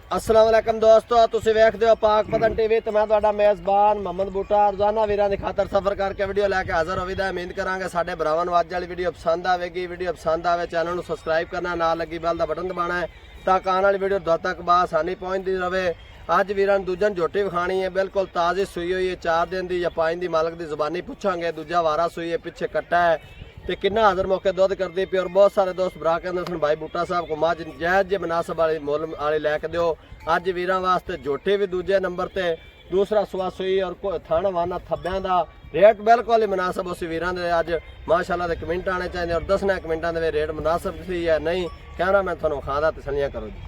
अस्सलाम वालेकुम दोस्तों, तुसीं वेखदे हो पाक पतन टीवी ते मैं तुहाडा मेज़बान मोहम्मद बूटा रोजाना वीरां दी खातर सफर करके वीडियो लैके हाज़र होवी दा। उम्मीद करांगे साडे भरावां नूं अज वाली वीडियो पसंद आवेगी। वीडियो पसंद आवे चैनल नूं सबसक्राइब करना, नाल लगी बैल दा बटन दबाना है ताकि आने वाली वीडियो तुहाडे तक बआसानी पहुंचती रहे। अज वीरां दूजन झोटी विखानी है, बिल्कुल ताज़ी सूई हुई है, 4 दिन की या 5 दी मालक की ज़बानी पुछांगे। दूजा वारा सूई है, पिछे कट्टा है तो किन्ना हज़र मौके दुध करती पी। और बहुत सारे दोस्त भरा कहते सुन भाई बूटा साहब को मझ जायज़ जे मुनासिब वाली मुल वाली लैके दो। अज वीरां वास्ते झोटी भी दूजे नंबर ते, दूसरा सुआ सूई और थण वाना थब्बियां दा रेट बिल्कुल ही मुनासिब उस वीरां दे अज माशाअल्लाह दे कमेंट आने चाहिए और दसना कमेंटां दे रेट मुनासिब सी है नहीं। कैमरा मैं तुहानूं खादा तसलियां करो जी।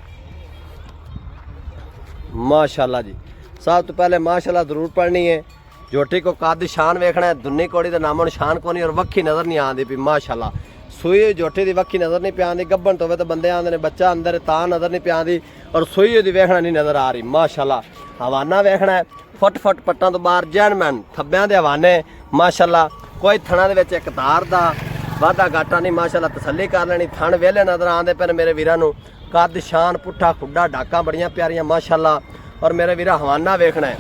माशाअल्लाह जी, सब तो पहले माशाअल्लाह जरूर पढ़नी है। झोटी को कद शान वेखना है, दुन्नी कोड़ी का नामो निशान को नहीं और वक्खी नज़र नहीं आती पी। माशाअल्लाह सूई झोटी की वक्खी नज़र नहीं पी, गब्बन तो तो बंदे आते हैं बच्चा अंदर तां नज़र नहीं पी और सूई की वेखना नहीं नज़र आ रही। माशाअल्लाह हवाना वेखना है, फुट फुट पट्टां तो बाहर जैनमैन थब्बियां दे हवाने। माशाअल्लाह कोई थणा दे विच एक तार दा वाधा घाटा नहीं। माशाअल्लाह तसल्ली कर लेनी, थण वेले नज़र आते पे मेरे वीरां नूं। कद शान पुट्ठा खुड्डा डाका बड़ियां प्यारियां माशाअल्लाह। और मेरे वीरा हवाना वेखना है,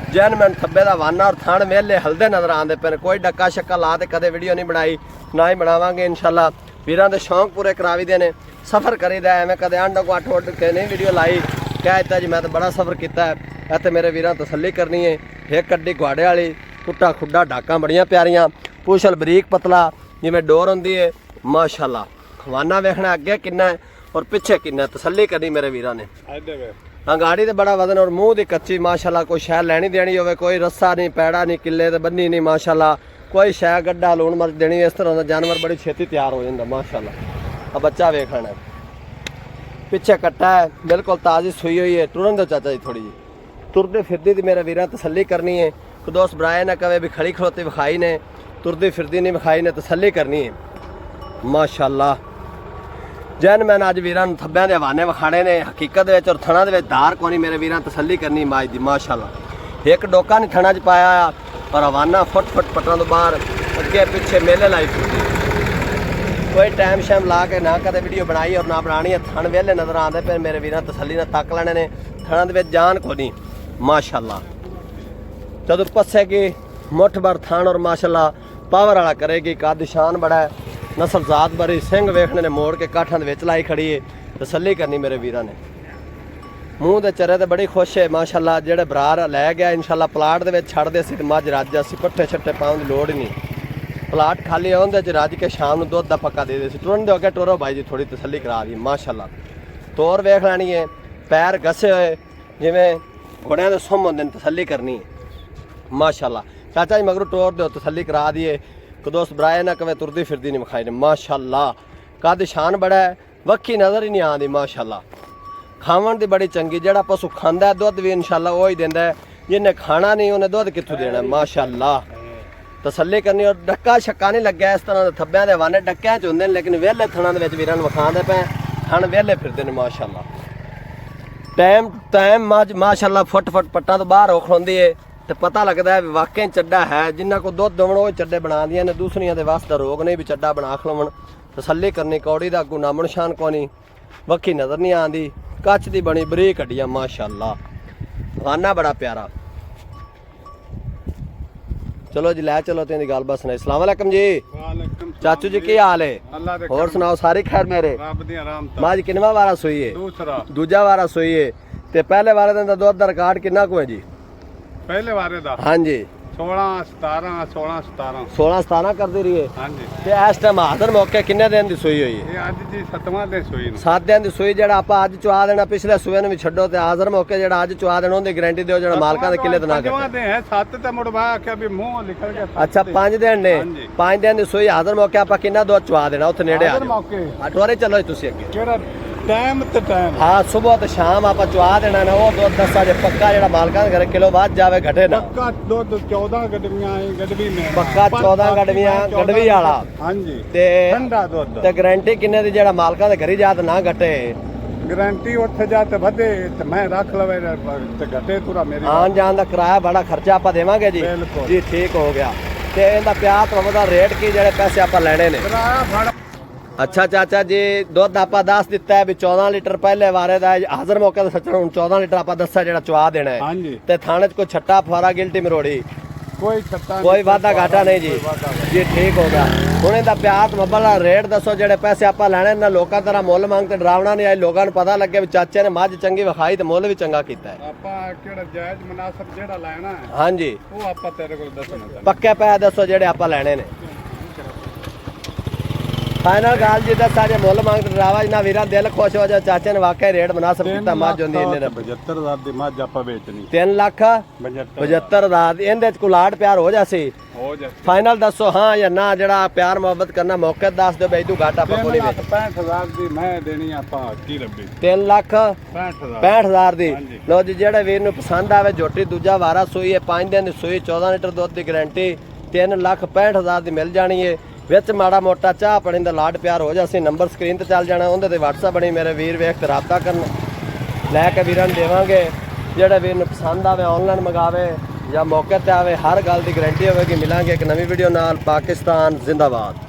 जैनमैन थब्बे का वाना और थण वेले हल्दे नज़र आते पे। कोई डक्का शक्का ला के कदे वीडियो नहीं बनाई, ना ही बनावांगे इंशाअल्लाह। वीरां दे शौक पूरे करावी दे ने, सफ़र करीदा है। मैं कदे आंडो को 8 उठ के नहीं वीडियो लाई, कह दिता जी मैं तो बड़ा सफ़र किया है। इत्थे मेरे वीरां तसल्ली करनी है। एक कड्डी गुआड़े वाली, पुट्ठा खुड्डा डाका बड़ियां प्यारियां, पूछल बरीक पतला जिवें डोर होंदी है। माशाअल्लाह वाना वेखना अगे किन्ना है और पिछे किन्ना, तसल्ली करनी मेरे वीरां ने। गाड़ी तो बड़ा वजन और मुँह की कच्ची माशाअल्लाह। कोई शह लैनी देनी हो, कोई रस्सा नहीं, पैड़ा नहीं, किले तो बन्नी नहीं माशाअल्लाह। कोई शह गड्ढा लूण मर्च देनी, इस तरह का जानवर बड़ी छेती तैयार हो जाता माशाअल्लाह। अब बच्चा वेखना है, पिछे कट्टा है, बिल्कुल ताज़ी सूई हुई है। टुरन दो चाचा जी थोड़ी जी, तुरदी फिरदी थी मेरा वीरा तसल्ली करनी है। तो दोस्त बराए ना कवे भी खड़ी खड़ोती विखाई ने, तुरदी फिरदी नहीं विखाई ने, तसल्ली करनी है माशाअल्लाह। जैन मैंने अज वीरां थब्बियां दे हवाने विखाने ने हकीकत और थणा दे धार को नहीं मेरे वीरां तसल्ली करनी माज दी माशाअल्लाह। एक डोका नहीं थणा च पाया और हवाना फुट फुट पट्टां तो बाहर अगे पिछे मेले लाई फिरदी। कोई टाइम शैम ला के ना कदे वीडियो बनाई और ना बनानी है। थण वेले नज़र आते पे मेरे वीरां तसल्ली ने तक लेने ने। थणा दे जान को नहीं माशाअल्लाह। जदों पस्सेगी मुठ भर थण और माशाअल्लाह पावर वाला करेगी। कद शान बड़ा है, नस्ल जात बड़ी, सिंह वेखने ने मोड़ के काठां दे विच लाई खड़ी है। तसल्ली करनी मेरे वीरां ने। मूँह दे चेहरे ते बड़ी खुश है माशाअल्लाह। जेड़े बरार लै गया इंशाअल्लाह प्लाट दे विच छड्ड दे सी मझ रज असी पट्ठे छट्टे पाउण दी लोड़ ही नहीं। प्लाट खाली आउंदे च रज के शाम नूं दुध दा पक्का दे दे सी। टुरन दे अगे टुरो भाई जी, थोड़ी तसल्ली करा दी माशाअल्लाह। तोर वेख लैनी है, पैर घसे हुए जिवें घोड़ियां दे सुम होंदे ने, तसल्ली करनी है माशाअल्लाह। चाचा जी मगरू टोर दो, तसल्ली करा दिए। तो दोस्त बराए ना कवे तुरदी फिरदी नहीं विखाई ने माशाअल्लाह। कद शान बड़ा है, वक्खी नज़र ही नहीं आती माशाअल्लाह। खावन दी बड़ी चंगी, जेड़ा पशु खांदा है दुध भी इंशाअल्लाह वही देंदा है, जिन्हें खाना नहीं उन्हें दुध कित्थों देना माशाअल्लाह। तसल्ली करनी और डक्का शक्का नहीं लग्या। इस तरह थब्बियां दे हवाने डक्कियां च होंदे ने, लेकिन वेले थणां दे विच वीरां नूं विखांदे पे थण वेले फिरदे ने माशाअल्लाह। टाइम टाइम माशाअल्लाह फुट फुट पट्टां तो बाहर हो खड़ोंदी है तो पता लगता है वाकई चड्डा है। जिन्हों को दुध दवन वो चड्डे बना दिए ने, दूसरिया के वास्ते रोग नहीं भी चड्डा बना खलवन। तसल्ली करनी, कौड़ी का अगू नामो निशान को नहीं, वक्खी नज़र नहीं आती, कच की बनी बरीक हड्डियां माशाअल्लाह। खाना बड़ा प्यारा। चलो जी लै चलो तेरी गल बस सुनाई। अस्सलाम वालेकुम जी। चाचू जी की हाल है? और सुनाओ सारी खैर मेरे? माज किनवा वारा सोई है? दूजा वारा सोई है। ते पहले वारे दिन दुध का रिकॉर्ड कितना को है जी? पहले वारे दा हाँ जी 16 17 16 17 16 17 करती रही है। हाँ जी। ते इस टाइम हाज़र मौके किन्ने दिन की सूई हुई है? ये अज जी 7वां दिन सूई 7 दिन की सूई। जेड़ा आप अज चुआ देना पिछले सूए भी छड्डो ते हाज़र मौके जेड़ा अज चुआ देना उनकी गारंटी दो, जेड़ा मालकां दे किले ते ना कटे। 5वां दिन है 7 ते मुड़ मैं आख्या भी मुंह निकल गया। अच्छा 5 दिन ने, 5 दिन की सूई हाज़र मौके आप किन्ना दुध चुआ देना उत्थे नेड़े आ मौके अटवारे चलो तुसी अगे केड़ा टाइम ते टाइम। हाँ सुबह तो शाम आप चुआ देना ना। वो दुध दसा जे पक्का जेड़ा मालकां दे घर किलो बाद जावे घटे ना। पक्का दुध 14 गडवियां आई, गडवी में पक्का 14 गडवियां गडवी वाला। हाँ जी। ते ठंडा दुध ते गारंटी किन्ने दी जेड़ा मालकां दे घरी जात ना घटे? गारंटी उत्थे जाते वधे ते मैं रख लवे ते घटे पूरा मेरी आन जान दा किराया बड़ा खर्चा आप देवांगे जी। जी ठीक हो गया। ते इहदा प्यार तो वदा रेट की जेड़े पैसे आप लेने ने? किराया भाड़ा ਅੱਛਾ ਚਾਚਾ ਜੀ, ਦੁੱਧ ਆਪਾਂ ਦੱਸ ਦਿੱਤਾ ਹੈ ਵੀ 14 ਲੀਟਰ ਪਹਿਲੇ ਵਾਰੇ ਦਾ ਹੈ। ਹਾਜ਼ਰ ਮੌਕੇ ਤੇ ਸੱਚਣ ਹੁਣ 14 ਲੀਟਰ ਆਪਾਂ ਦੱਸਿਆ ਜਿਹੜਾ ਚਵਾ ਦੇਣਾ ਹੈ। ਹਾਂਜੀ ਤੇ ਥਾਣੇ 'ਚ ਕੋਈ ਛੱਟਾ ਫੁਆਰਾ ਗਿਲਟੀ ਮਰੋੜੀ ਕੋਈ ਛੱਟਾ ਕੋਈ ਵਾਧਾ ਘਾਟਾ ਨਹੀਂ ਜੀ। ਜੀ ਠੀਕ ਹੋ ਗਿਆ। ਹੁਣ ਇਹਦਾ ਪਿਆਰ ਮੁਹੱਬਤ ਵਾਲਾ ਰੇਟ ਦੱਸੋ, ਜਿਹੜੇ ਪੈਸੇ ਆਪਾਂ ਲੈਣੇ ਨਾ ਲੋਕਾਂ ਤਰ੍ਹਾਂ ਮੁੱਲ ਮੰਗ ਤੇ ਡਰਾਵਣਾ ਨਹੀਂ ਆਏ, ਲੋਕਾਂ ਨੂੰ ਪਤਾ ਲੱਗੇ ਵੀ ਚਾਚੇ ਨੇ ਮੱਝ ਚੰਗੀ ਵਿਖਾਈ ਤੇ ਮੁੱਲ ਵੀ ਚੰਗਾ ਕੀਤਾ ਹੈ। ਆਪਾਂ ਕਿਹੜਾ ਜਾਇਜ਼ ਮੁਨਾਸਬ ਜਿਹੜਾ ਲੈਣਾ ਹੈ ਹਾਂਜੀ ਉਹ ਆਪਾਂ ਤੇਰੇ ਕੋਲ ਦੱਸਣਾ ਚਾਹੁੰਦੇ। ਪੱਕੇ ਪੈਸੇ ਦੱਸੋ ਜਿਹੜੇ ਆਪਾਂ ਲੈਣੇ ਨੇ। ਫਾਈਨਲ ਗੱਲ ਜੀ ਦੱਸਾਂ ਜੇ ਮੁੱਲ ਮੰਗ ਤੇ ਡਰਾਵਾ ਨਾ ਵੀਰਾਂ ਦਿਲ ਖੁਸ਼ ਹੋ ਜਾ, ਚਾਚੇ ਨੇ ਵਾਕਿਆ ਰੇਟ ਮੁਨਾਸਬ ਕੀਤਾ। ਮੱਝ ਹੁੰਦੀ ਇਹਨੇ ਨੇ 72000 ਦੀ ਮੱਝ ਆਪਾਂ ਵੇਚਣੀ 3 ਲੱਖ 75,000 ਦੀ। ਇਹਦੇ 'ਚ ਕੁਲਾੜ ਪਿਆਰ ਹੋ ਜਾਸੀ। ਹੋ ਜਾ ਫਾਈਨਲ ਦੱਸੋ ਹਾਂ ਜਾਂ ਨਾ, ਜਿਹੜਾ ਪਿਆਰ ਮੁਹੱਬਤ ਕਰਨਾ ਮੌਕੇ ਤੇ ਦੱਸ ਦਿਓ ਬਈ ਤੂੰ ਘਾਟਾ ਆਪਾਂ ਕੋਈ ਨਹੀਂ ਵੇਚ। 65,000 ਦੀ ਮੈਂ ਦੇਣੀ ਆਪਾਂ ਕੀ ਰੱਬੀ 3 ਲੱਖ 65,000 65,000 ਦੀ। ਹਾਂਜੀ। ਲੋ ਜੀ, ਜਿਹੜੇ ਵੀਰ ਨੂੰ ਪਸੰਦ ਆਵੇ ਝੋਟੀ ਦੂਜਾ ਵਾਰਾ ਸੂਈ ਹੈ, 5 ਦਿਨ ਦੀ ਸੂਈ, 14 ਲੀਟਰ ਦੁੱਧ ਦੀ ਗਾਰੰਟੀ, 3 ਲੱਖ 65,000 ਦੀ ਮਿਲ ਜਾਣੀ ਹੈ। ਵਿੱਚ ਮਾੜਾ ਮੋਟਾ ਚਾਹ ਪਾਣੀ ਦਾ ਲਾਡ ਪਿਆਰ ਹੋ ਜਾਸੀ। ਨੰਬਰ ਸਕਰੀਨ ਤੇ ਚੱਲ ਜਾਣਾ, ਉਹਦੇ ਤੇ WhatsApp ਬਣੀ, ਮੇਰੇ ਵੀਰ ਵੇਖ ਤੇ ਰਾਬਤਾ ਕਰਨ, ਲੈ ਕੇ ਵੀਰਾਂ ਨੂੰ ਦੇਵਾਂਗੇ। ਜਿਹੜੇ ਵੀਰ ਨੂੰ ਪਸੰਦ ਆਵੇ ਆਨਲਾਈਨ ਮੰਗਾਵੇ ਜਾਂ ਮੌਕੇ ਤੇ ਆਵੇ, ਹਰ ਗੱਲ ਦੀ ਗਾਰੰਟੀ ਹੋਵੇਗੀ। ਮਿਲਾਂਗੇ ਇੱਕ ਨਵੀਂ ਵੀਡੀਓ ਨਾਲ। ਪਾਕਿਸਤਾਨ ਜ਼ਿੰਦਾਬਾਦ।